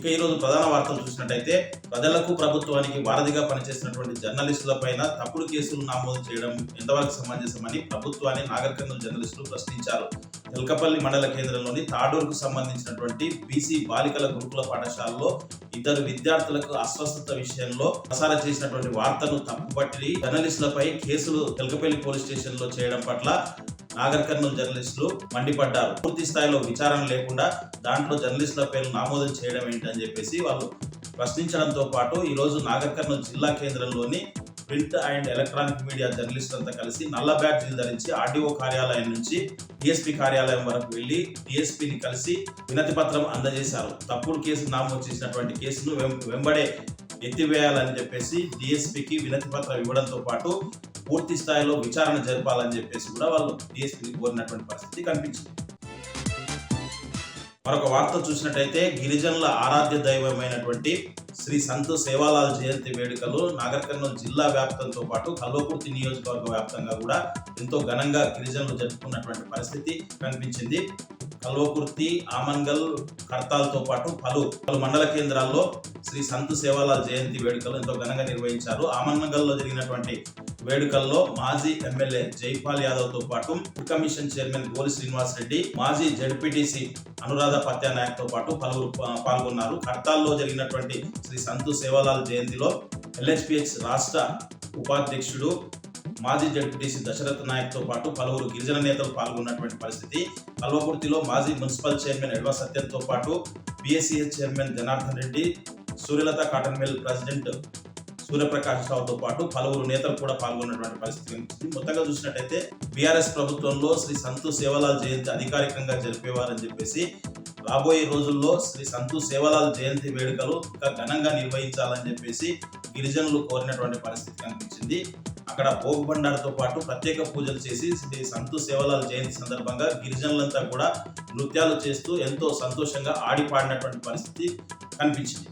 ఇక ఈరోజు ప్రధాన వార్తలు చూసినట్టయితే ప్రజలకు ప్రభుత్వానికి వారధిగా పనిచేసినటువంటి జర్నలిస్టుల పైన తప్పుడు కేసులు నమోదు చేయడం ఎంతవరకు సమంజసమని ప్రభుత్వాన్ని నాగర్ కర్నూలు జర్నలిస్టులు ప్రశ్నించారు. తెల్కపల్లి మండల కేంద్రంలోని తాడూరుకు సంబంధించినటువంటి బీసీ బాలికల గురుకుల పాఠశాలలో ఇద్దరు విద్యార్థులకు అస్వస్థత విషయంలో ప్రసారం చేసినటువంటి వార్తను తప్పుపట్టి జర్నలిస్టులపై కేసులు తెల్కపల్లి పోలీస్ స్టేషన్ లో చేయడం పట్ల నాగర్ కర్నూలు జర్నలిస్టులు మండిపడ్డారు. పూర్తి స్థాయిలో విచారణ లేకుండా దాంట్లో జర్నలిస్టుల పేర్లు నమోదు చేయడం ఏంటని చెప్పేసి వాళ్ళు ప్రశ్నించడంతో పాటు ఈ రోజు నాగర్ కర్నూలు జిల్లా కేంద్రంలోని ప్రింట్ అండ్ ఎలక్ట్రానిక్ మీడియా జర్నలిస్టులంతా కలిసి నల్ల బ్యాడ్జీలు ధరించి ఆర్డీఓ కార్యాలయం నుంచి డిఎస్పీ కార్యాలయం వరకు వెళ్లి డిఎస్పీని కలిసి వినతి పత్రం అందజేశారు. తప్పుడు కేసు నమోదు చేసినటువంటి కేసును వెంబడే ఎత్తివేయాలని చెప్పేసి డిఎస్పీకి వినతి పత్రం ఇవ్వడంతో పాటు పూర్తి స్థాయిలో విచారణ జరపాలని చెప్పేసి కూడా వాళ్ళు డిఎస్పీని కోరినటువంటి పరిస్థితి కనిపించింది. మరొక వార్త చూసినట్టయితే గిరిజనుల ఆరాధ్య దైవమైనటువంటి శ్రీ సంతు సేవాలాల్ జయంతి వేడుకలు నాగర్ కర్నూలు జిల్లా వ్యాప్తంతో పాటు కల్వకుర్తి నియోజకవర్గ వ్యాప్తంగా కూడా ఎంతో ఘనంగా గిరిజనులు జరుపుకున్నటువంటి పరిస్థితి కనిపించింది. కల్వకుర్తి, ఆమన్గల్, కర్తాల్తో పాటు పలు మండల కేంద్రాల్లో శ్రీ సంతు సేవాలాల్ జయంతి వేడుకలు ఎంతో ఘనంగా నిర్వహించారు. ఆమన్గల్లో జరిగినటువంటి వేడుకల్లో మాజీ ఎమ్మెల్యే జైపాల్ యాదవ్ తో పాటు కమిషన్ చైర్మన్ గోలి శ్రీనివాస్ రెడ్డి, మాజీ జడ్పీటీసీ అనురాధ పత్యానాయక్ తో పాటు పలువురు పాల్గొన్నారు. కర్తాల్లో జరిగినటువంటి శ్రీ సంతు సేవాలాల్ జయంతిలో ఎల్హెచ్పిహెచ్ రాష్ట్ర ఉపాధ్యక్షుడు మాజీ జడ్పీటీసీ దశరథ్ నాయక్ తో పాటు పలువురు గిరిజన నేతలు పాల్గొన్నటువంటి పరిస్థితి. కల్వకుర్తిలో మాజీ మున్సిపల్ చైర్మన్ ఎడవ సత్యంతో పాటు BSCH chairman Janardhan Reddy, Suryalatha cotton mill president Suryaprakash రావుతో పాటు పలువురు నేతలు కూడా పాల్గొన్నటువంటి పరిస్థితి కనిపిస్తుంది. మొత్తంగా చూసినట్టయితే బీఆర్ఎస్ ప్రభుత్వంలో శ్రీ సంతు సేవాలాల్ జయంతి అధికారికంగా జరిపేవారని చెప్పేసి రాబోయే రోజుల్లో శ్రీ సంతు సేవాలాల్ జయంతి వేడుకలు ఇంకా ఘనంగా నిర్వహించాలని చెప్పేసి గిరిజనులు కోరినటువంటి పరిస్థితి కనిపించింది. అక్కడ భోగ్ బండారుతో పాటు ప్రత్యేక పూజలు చేసి శ్రీ సంతు సేవాలాల్ జయంతి సందర్భంగా గిరిజనులంతా కూడా నృత్యాలు చేస్తూ ఎంతో సంతోషంగా ఆడిపాడినటువంటి పరిస్థితి కనిపించింది.